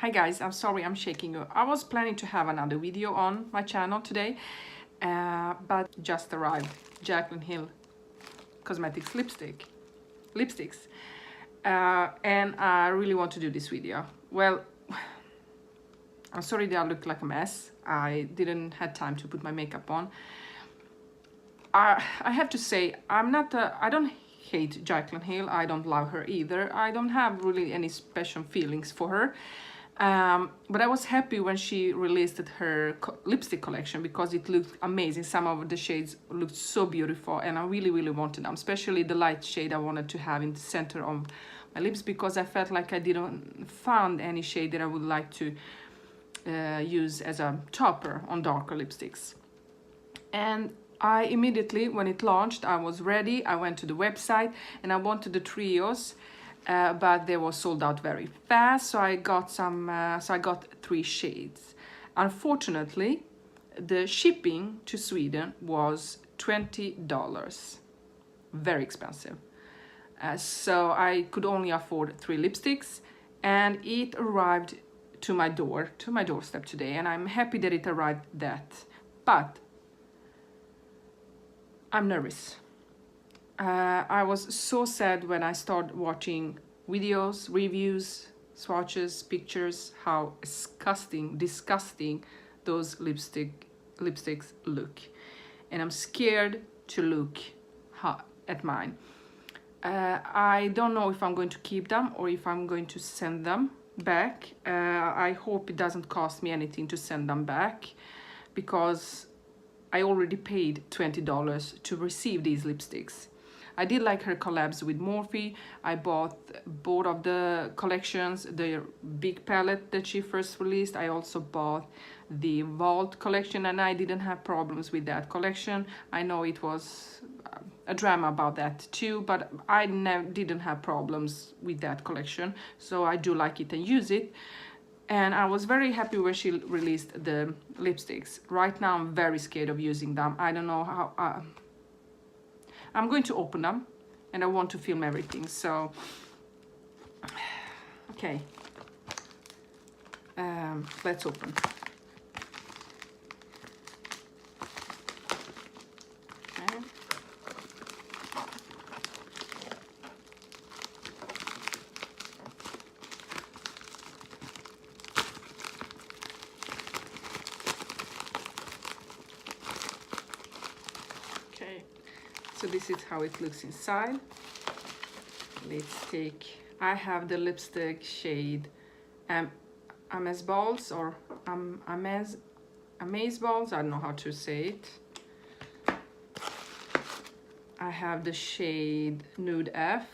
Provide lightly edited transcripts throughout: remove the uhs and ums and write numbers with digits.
Hi guys, I'm sorry I'm shaking you. I was planning to have another video on my channel today, but just arrived Jaclyn Cosmetics lipsticks, and I really want to do this video. Well, I'm sorry that I look like a mess. I didn't have time to put my makeup on. I have to say, I don't hate Jaclyn Hill. I don't love her either. I don't have really any special feelings for her. But I was happy when she released her lipstick collection because it looked amazing. Some of the shades looked so beautiful and I really wanted them, especially the light shade I wanted to have in the center of my lips because I felt like I didn't find any shade that I would like to use as a topper on darker lipsticks. And I immediately, when it launched, I was ready. I went to the website and I wanted the trios, but they were sold out very fast. So I got I got 3 shades. Unfortunately, the shipping to Sweden was $20, very expensive. So I could only afford 3 lipsticks, and it arrived to my doorstep today, and I'm happy that it arrived but I'm nervous. I was so sad when I started watching videos, reviews, swatches, pictures, how disgusting those lipsticks look. And I'm scared to look at mine. I don't know if I'm going to keep them or if I'm going to send them back. I hope it doesn't cost me anything to send them back because I already paid $20 to receive these lipsticks. I did like her collabs with Morphe. I bought both of the collections, the big palette that she first released. I also bought the Vault collection and I didn't have problems with that collection. I know it was a drama about that too, but I didn't have problems with that collection. So I do like it and use it. And I was very happy when she released the lipsticks. Right now I'm very scared of using them. I don't know how. I'm going to open them and I want to film everything. So, okay. Let's open. Okay. So this is how it looks inside. Let's take, I have the lipstick shade Amaze Balls or Amaze Balls, I don't know how to say it. I have the shade Nude F.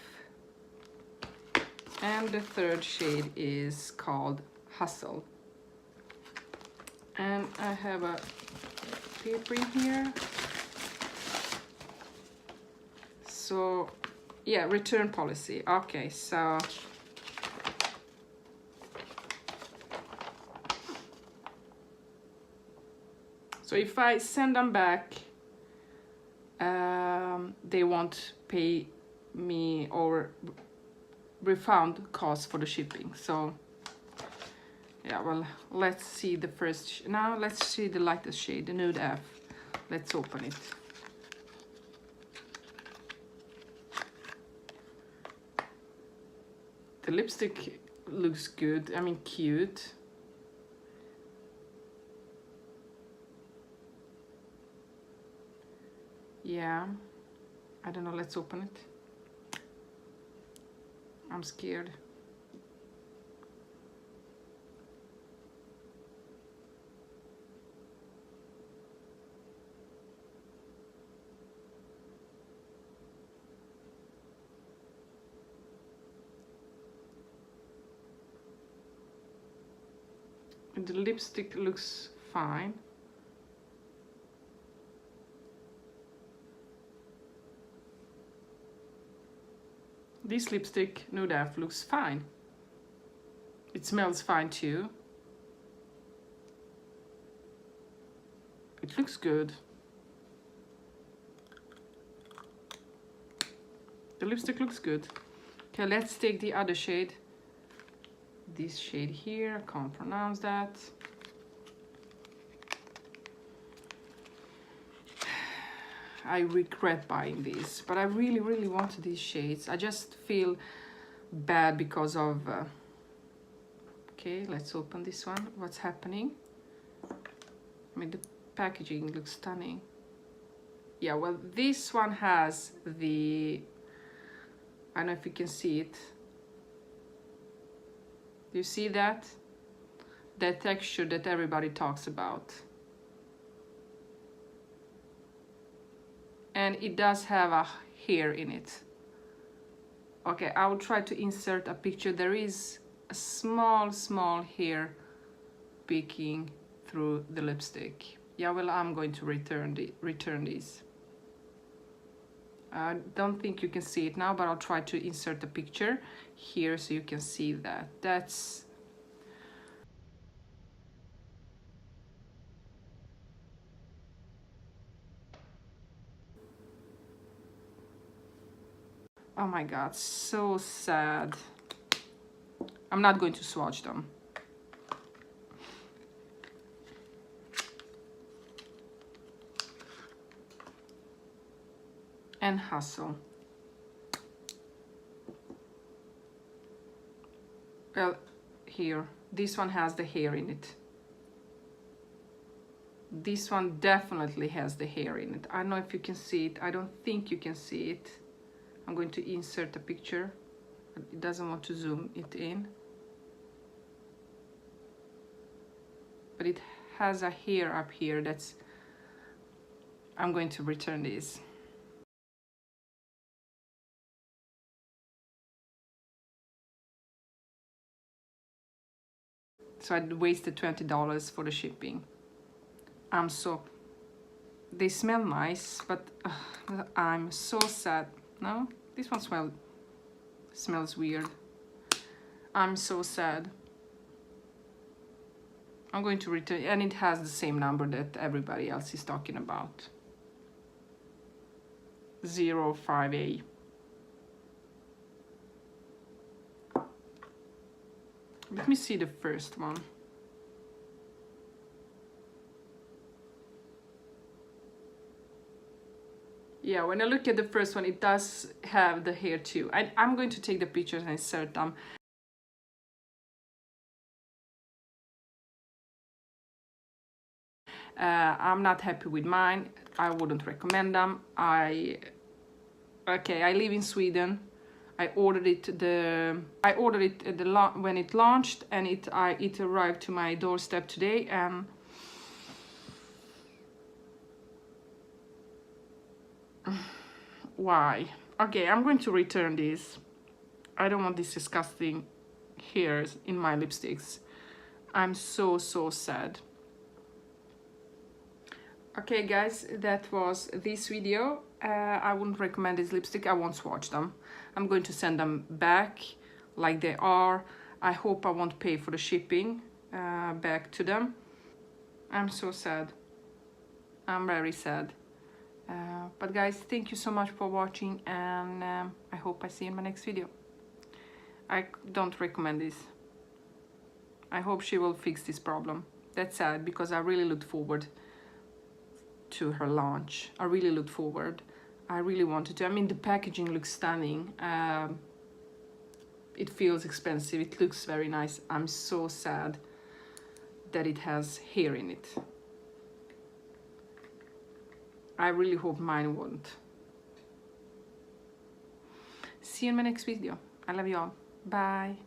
And the third shade is called Hustle. And I have a paper in here. So, yeah, return policy. Okay, so if I send them back, they won't pay me or refund costs for the shipping. So, yeah, well, let's see the first. Now let's see the lightest shade, the Nude F. Let's open it. The lipstick looks good, I mean cute. Yeah, I don't know, let's open it. I'm scared. The lipstick looks fine. This lipstick, Nude F, looks fine. It smells fine too. It looks good. The lipstick looks good. Okay, let's take the other shade. this shade here, I can't pronounce that. I regret buying these, but I really, really wanted these shades. I just feel bad because of... okay, let's open this one. What's happening? I mean, the packaging looks stunning. Yeah, well, this one has the... I don't know if you can see it. Do you see that? That texture that everybody talks about. And it does have a hair in it. Okay, I will try to insert a picture. There is a small hair peeking through the lipstick. Yeah, well, I'm going to return these. I don't think you can see it now, but I'll try to insert a picture here so you can see that. That's... oh my god, so sad. I'm not going to swatch them. And Hustle. Well, here, this one has the hair in it. This one definitely has the hair in it. I don't know if you can see it. I don't think you can see it. I'm going to insert a picture. It doesn't want to zoom it in. But it has a hair up here that's... I'm going to return this. So I wasted $20 for the shipping. I'm so... they smell nice, but I'm so sad. No, this one smells weird. I'm so sad. I'm going to return, and it has the same number that everybody else is talking about. 05A. Let me see the first one. Yeah, when I look at the first one, it does have the hair too. I'm going to take the pictures and insert them. I'm not happy with mine. I wouldn't recommend them. Okay, I live in Sweden. I ordered it at when it launched, and it arrived to my doorstep today, and why? Okay, I'm going to return this. I don't want these disgusting hairs in my lipsticks. I'm so sad. Okay guys, that was this video. I wouldn't recommend this lipstick. I won't swatch them. I'm going to send them back like they are. I hope I won't pay for the shipping back to them. I'm so sad. I'm very sad. But guys, thank you so much for watching, and I hope I see you in my next video. I don't recommend this. I hope she will fix this problem. That's sad, because I really looked forward to her launch. I really looked forward. I really wanted to. I mean, the packaging looks stunning. It feels expensive. It looks very nice. I'm so sad that it has hair in it. I really hope mine won't. See you in my next video. I love you all. Bye.